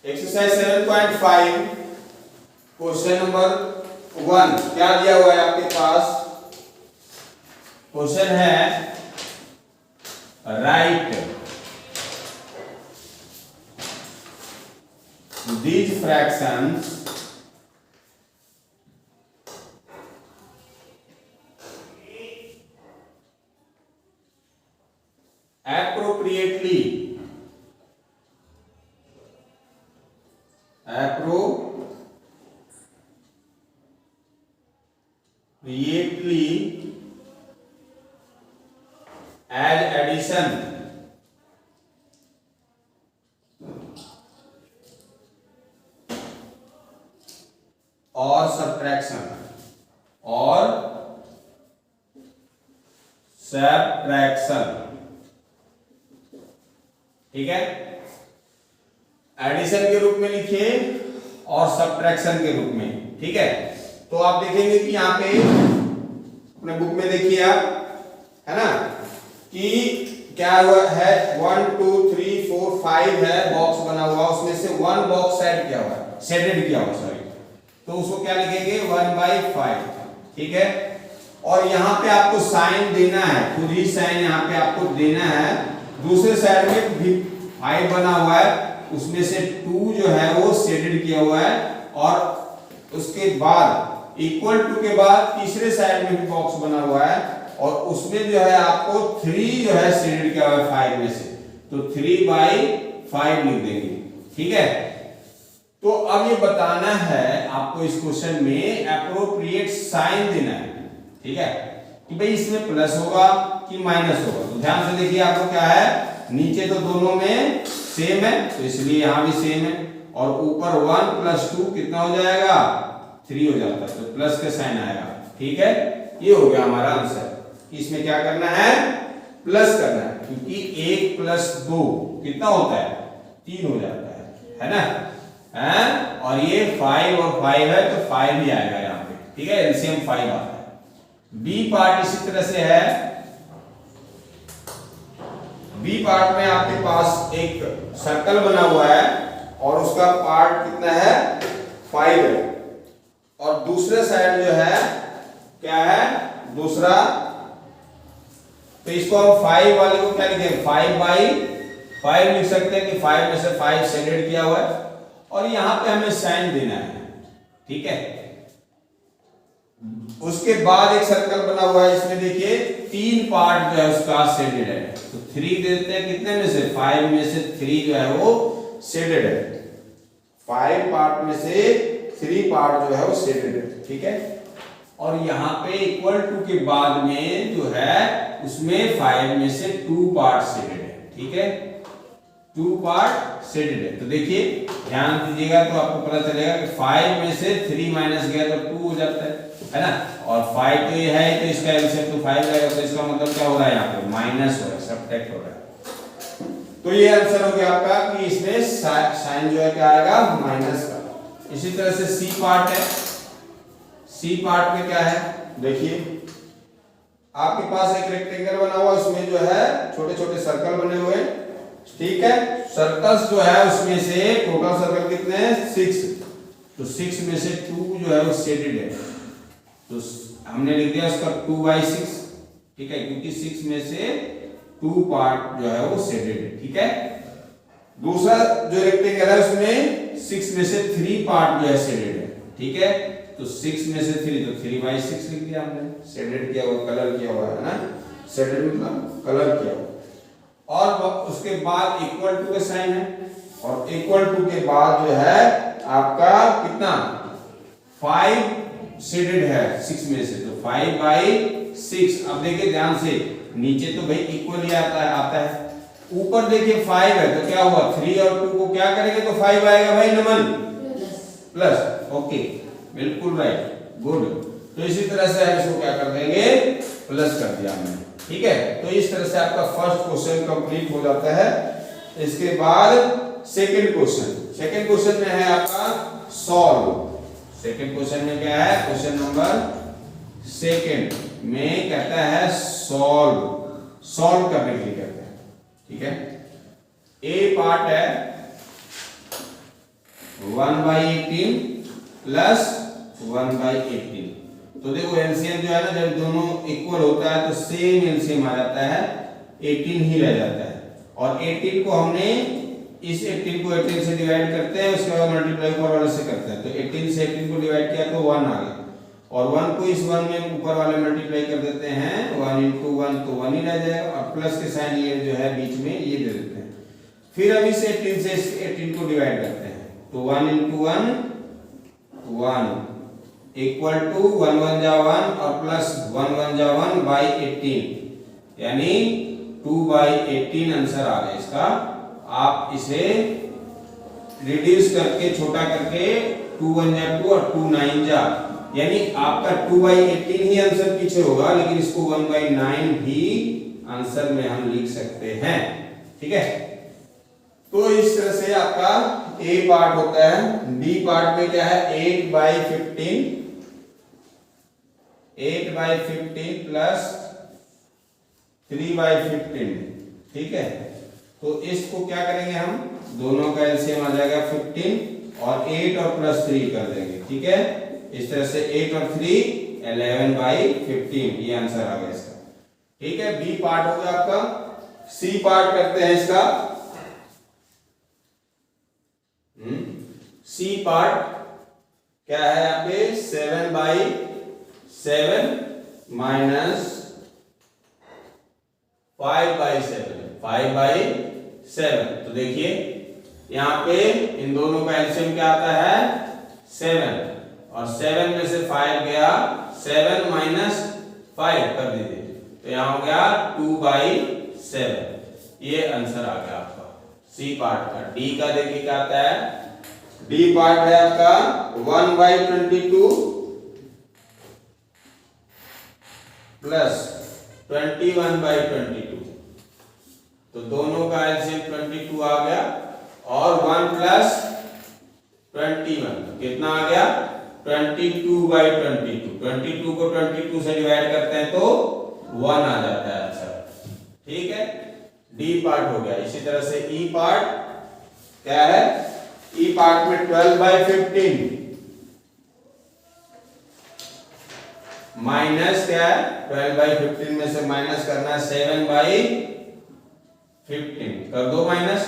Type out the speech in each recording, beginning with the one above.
Exercise 7.5 question number 1 क्या दिया हुआ है आपके पास? क्वेश्चन है right these fractions appropriately as addition or subtraction ठीक है। एडिशन के रूप में लिखिए और सब्ट्रैक्शन के रूप में, ठीक है। तो आप देखेंगे कि यहाँ पे अपने बुक में देखिए आप, है ना, कि क्या हुआ है 1 2 3 4 5 है बॉक्स बना हुआ, उसमें से 1 बॉक्स सेट किया हुआ है, शेडेड किया हुआ, सॉरी, तो उसको क्या लिखेंगे 1/5, ठीक है। और यहाँ पे आपको साइन देना है, खुद ही साइन यहाँ पे आपको देना है। दूसरे साइड में भी 5 बना हुआ है, उसमें से 2 जो है वो शेडेड किया हुआ है, और उसके बाद इक्वल टू के बाद तीसरे साइड में भी बॉक्स बना हुआ है, और उसमें जो है आपको 3 जो है शेडेड किया हुआ है 5 में से, तो 3/5 लिख देंगे, ठीक है। तो अब ये बताना है आपको इस क्वेश्चन में एप्रोप्रिएट साइन देना है, ठीक है, कि भाई इसमें प्लस होगा कि माइनस होगा। तो ध्यान से देखिए, आपको क्या है, नीचे तो दोनों में सेम है, तो इसलिए यहां भी सेम है, और ऊपर 1 + 2 कितना हो जाएगा 3 हो जाता है, तो प्लस का साइन आएगा, ठीक है। ये हो गया हमारा आंसर। इसमें क्या करना है, प्लस करना है, क्योंकि 1 + 2 कितना होता है 3 हो जाता है ना, है। और ये 5 और 5 है, तो 5 ही आएगा यहाँ पे, ठीक है, एलसीएम 5 आता है। बी पार्ट इसी तरह से है। बी पार्ट में आपके पास एक सर्कल बना हुआ है, और उसका पार्ट कितना है 5 है, और दूसरे साइड जो है क्या है दूसरा, तो इसको हम 5 वाले को क्या लिखेंगे 5/5 लिख सकते हैं, कि 5 में से 5 शेडेड किया हुआ है, और यहां पे हमें साइन देना है, ठीक है। उसके बाद एक सर्कल बना हुआ है, इसमें देखिए 3 पार्ट जो है उसका शेडेड है, तो 3 दे देते हैं, कितने में से 5 में से 3 जो है वो शेडेड है, 5 पार्ट में से 3 पार्ट जो है वो शेडेड है, ठीक है। और यहाँ पे इक्वल टू के बाद में जो है उसमें 5 में से 2 पार्ट शेडेड है, ठीक है, 2 पार्ट शेडेड है। तो देखिए ध्यान दीजिएगा, तो आपको पता चलेगा कि 5 में से 3 माइनस गया तो 2 हो जाता है ना, और 5 तो ये है, तो इसका एलसीएम तो 5 रहेगा, तो इसका मतलब क्या हो रहा है यहाँ पे माइनस हो रहा है, सब्ट्रैक्ट हो रहा है। तो ये आंसर हो गया आपका कि इसमें साइन जो है क्या आएगा माइनस का। इसी तरह से सी पार्ट है। सी पार्ट में क्या है, देखिए आपके पास एक रेक्टेंगल बना हुआ, उसमें जो है छोटे छोटे सर्कल बने हुए हैं, ठीक है। सर्कल्स जो है उसमें से टोटल सर्कल कितने हैं 6, तो 6 में से 2 जो है वो शेडेड है, तो हमने लिख दिया उसका 2/6, ठीक है, क्योंकि 6 में से 2 पार्ट जो है वो शेडेड है, ठीक है। दूसरा जो रेक्टेंगल है उसमें 6 में से 3 पार्ट जो है शेडेड है, ठीक है, तो 6 में से 3, तो 3/6 लिख दिया हमने, शेडेड किया हुआ, कलर किया हुआ है ना, शेडेड मतलब कलर किया हुआ। और उसके बाद इक्वल टू का साइन है, और इक्वल टू के बाद जो है आपका कितना 5 शेडेड है 6 में से, तो 5/6। अब देखिए ध्यान से, नीचे तो भाई इक्वल ही आता है, ऊपर देखिए 5 है, तो क्या हुआ 3 और 2 को क्या करेंगे तो 5 आएगा भाई, नमन प्लस, ओके, बिल्कुल राइट, गुड। तो इसी तरह से हम इसको क्या कर देंगे प्लस कर दिया हमने, ठीक है। तो इस तरह से आपका फर्स्ट क्वेश्चन कंप्लीट हो जाता है। इसके बाद सेकंड क्वेश्चन में है आपका सॉल्व। सेकंड क्वेश्चन में क्या है, क्वेश्चन नंबर सेकंड में कहता है सॉल्व करने के लिए कहते हैं, ठीक है। ए पार्ट है, 1/18 प्लस 1/18। तो देखो एलसीएम जो है ना, जब दोनों इक्वल होता है तो सेम एलसीएम आ जाता है, 18 ही रह जाता है। और 18 को हमने इस 18 को 18 से डिवाइड करते हैं, उसके बाद मल्टीप्लाई ऊपर वाले से करते हैं। तो 18 से 18 को डिवाइड किया तो 1 आ गया, और 1 को इस 1 में ऊपर वाले मल्टीप्लाई कर देते हैं, 1 into 1 तो 1 ही रह जाएगा, और प्लस के साइन ये जो है बीच में ये दे देते हैं। फिर अब इस 18 से इस 18 को डिवाइड करते हैं, तो 1 into 1 1 इक्वल टू 1 1 जा 1 और प्लस 1 1 जा 1/18, यानी 2/18 आंसर आ गया इसका। आप इसे रिड्यूस करके छोटा करके 2 1 जा 2 और 2 9 जा, यानी आपका 2/18 ही आंसर पीछे होगा, लेकिन इसको 1/9 भी आंसर में हम लिख सकते हैं। ठीक है, तो इस तरह से आपका ए पार्ट होता है। बी पार्ट में क्या है, 8/15 प्लस 3/15। ठीक है, तो इसको क्या करेंगे हम, दोनों का एलसीएम आ जाएगा 15 और 8 और प्लस 3 कर देंगे। ठीक है, इस तरह से 8 और 3 11/15, ये आंसर आ गया इसका। ठीक है, बी पार्ट हो गया आपका। सी पार्ट करते हैं इसका। सी पार्ट क्या है यहाँ पे, 7/7 माइनस 5/7। तो देखिए यहाँ पे इन दोनों का एलसीएम क्या आता है, 7, और 7 में से 5 गया, 7 माइनस 5 कर दीजिए, तो यहाँ हो गया 2/7। ये आंसर आ गया आपका सी पार्ट का। डी का देखिए क्या आता है, डी पार्ट है आपका 1/22 प्लस 21/22। तो दोनों का एलसीएम 22 आ गया, और 1 प्लस 21 कितना आ गया, 22/22। 22 को 22 से डिवाइड करते हैं तो 1 आ जाता है आंसर। ठीक है, डी पार्ट हो गया। इसी तरह से ई पार्ट क्या है, ई पार्ट में 12/15 माइनस क्या है, 12/15 में से माइनस करना है 7/15, कर दो माइनस।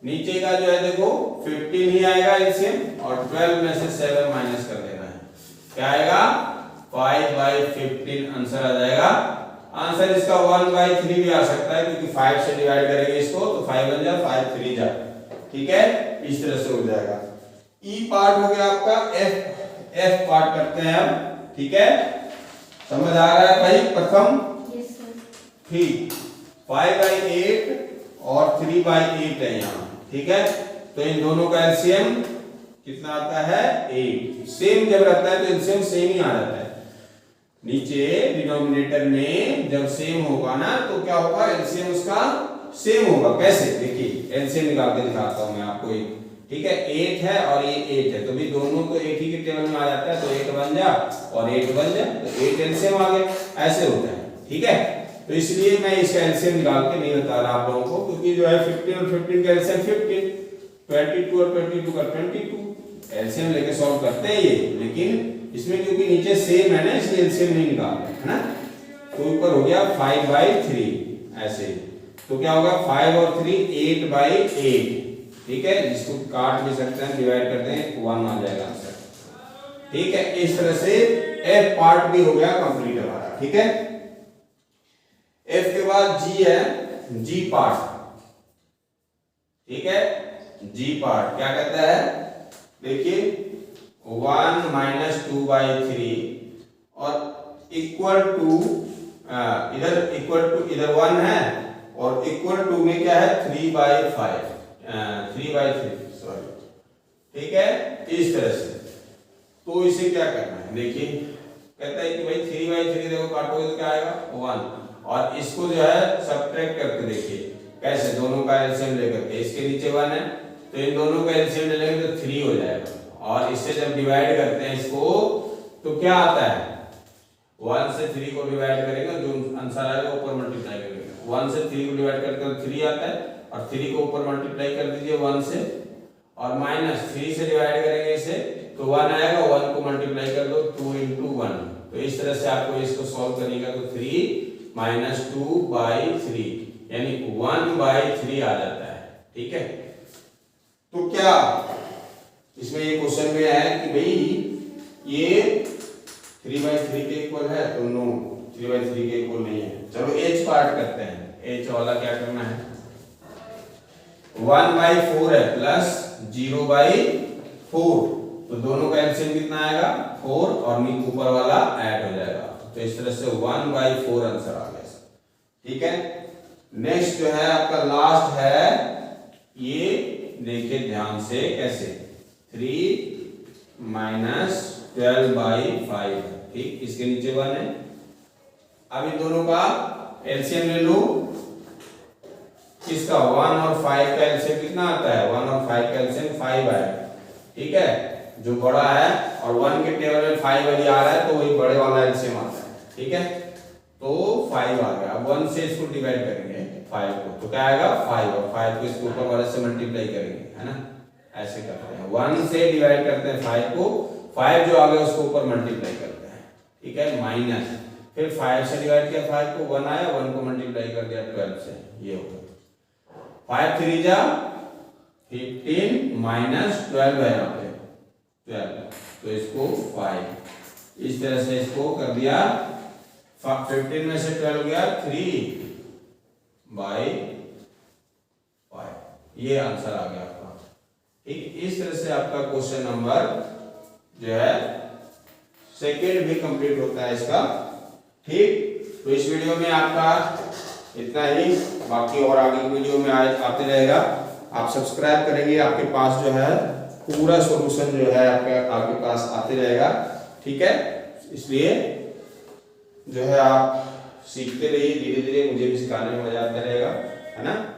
नीचे का जो है देखो 15 ही आएगा एलसीएम, और 12 में से 7 माइनस कर देना है, क्या आएगा 5/15 आंसर आ जाएगा। आंसर इसका 1/3 भी आ सकता है, क्योंकि 5 से डिवाइड करेंगे इसको तो 5 1 जा 5 3 जा। ठीक है, इस तरह से हो जाएगा। ई पार्ट हो गया आपका। एफ पार्ट करते हैं अब। ठीक है, समझ आ रहा है भाई। प्रथम ठीक 5/8 और 3/8 है यहाँ। ठीक है, तो इन दोनों का एलसीएम कितना आता है, 8। सेम जब रहता है तो एलसीएम सेम ही आ जाता है। नीचे डिनोमिनेटर में जब सेम होगा ना तो क्या होगा, एलसीएम उसका सेम होगा। कैसे, देखिए एलसीएम निकाल के दिखाता हूं मैं आपको एक। ठीक है, 8 है और ये 8 है, तो भी दोनों तो एक ही के टेबल में आ जाता है, तो 8 बन जा और 8 बन जा, तो 8 एलसीएम आ गया, ऐसे होता है। ठीक है, तो इसलिए मैं इसका एलसीएम निकाल के नहीं बता रहा आप लोगों को, क्योंकि जो है 15 और 15 का एलसीएम 15, 22 और 22 का 22 एलसीएम लेके सॉल्व करते हैं ये। लेकिन इसमें क्योंकि नीचे सेम है ना, इसलिए एलसीएम नहीं निकाल रहे है ना। तो ऊपर हो गया 5/3 ऐसे, तो क्या होगा 5 और 3 8/8। ठीक है, जिसको काट भी सकते हैं, डिवाइड करते हैं 1 आ जाएगा आंसर। ठीक है, इस तरह से एफ पार्ट भी हो गया कंप्लीट हमारा। ठीक है, एफ के बाद जी है, जी पार्ट। ठीक है, जी पार्ट क्या कहता है, देखिए 1 माइनस 2/3 और इक्वल टू, इधर इक्वल टू इधर 1 है, और इक्वल टू में क्या है 3/5, 3/3 सॉरी। ठीक है, इस तरह से। तो इसे क्या करना है, देखिए कहता है कि भाई 3/3 देखो काटोगे तो क्या आएगा 1, और इसको जो है सब्ट्रैक्ट करके देखिए कैसे, दोनों का एलसीएम लेकर के। इसके नीचे 1 है तो इन दोनों का एलसीएम ले लेंगे तो 3 हो जाएगा, और इससे जब डिवाइड करते हैं इसको तो क्या आता है, 1 से 3 को डिवाइड करेंगे, जो आंसर आएगा ऊपर मल्टीप्लाई करेंगे। 1 से 3 को डिवाइड करते हैं तो 3 आता है, और 3 को ऊपर मल्टीप्लाई कर दीजिए 1 से, और माइनस 3 से डिवाइड करेंगे इसे तो 1 आएगा, 1 को मल्टीप्लाई कर दो 2 into 1। तो इस तरह से आपको इसको सॉल्व करने का, तो 3 minus 2/3 यानी 1/3 आ जाता है। ठीक है, तो क्या इसमें ये क्वेश्चन में है कि भाई ये 3/3 के इक्वल है, तो नो 3/3 के इक्वल नहीं है। चलो एच पार्ट करते हैं, एच वाला क्या करना है, 1/4 है प्लस 0/4, तो दोनों का एलसीएम कितना आएगा 4 और नीचे ऊपर वाला ऐड हो जाएगा, तो इस तरह से 1/4 आंसर आ गया। ठीक है, नेक्स्ट जो है आपका लास्ट है, ये देखिए ध्यान से कैसे, 3 - 12/5, ठीक, इसके नीचे 1 है। अब इन दोनों का एलसीएम ले लो, किसका 1 और 5 का एलसीएम कितना आता है, 1 और 5 का एलसीएम 5 आएगा। ठीक है, जो बड़ा है और 1 के टेबल में 5 वाली आ रहा है तो वही बड़े वाला एलसीएम आता है। ठीक है, तो 5 आ गया। अब 1 से इसको डिवाइड करेंगे 5 को, तो क्या आएगा 5, और 5 को इसके ऊपर वाले से मल्टीप्लाई करेंगे, है ना, ऐसे करते हैं। 1 से डिवाइड करते हैं 5 को, 5 जो आ गया उसको ऊपर मल्टीप्लाई करते हैं। ठीक है, माइनस, फिर 5 से डिवाइड किया 5 को, 1 आया, 1 को मल्टीप्लाई कर दिया 12 से, ये हो गया 5 3 जा 15 - 12 है यहाँ पे 12, तो इसको 5, इस तरह से इसको कर दिया। 15 में से 12 गया 3/5, ये आंसर आ गया आपका। ठीक, इस तरह से आपका क्वेश्चन नंबर जो है सेकेंड भी कंप्लीट होता है इसका। ठीक, तो इस वीडियो में आपका इतना ही, बाकी और आगे की वीडियो में आते रहेगा। आप सब्सक्राइब करेंगे, आपके पास जो है पूरा सॉल्यूशन जो है आपके पास आते रहेगा। ठीक है, इसलिए जो है आप सीखते रहिए, धीरे धीरे मुझे भी सिखाने में मजा आता रहेगा, है ना।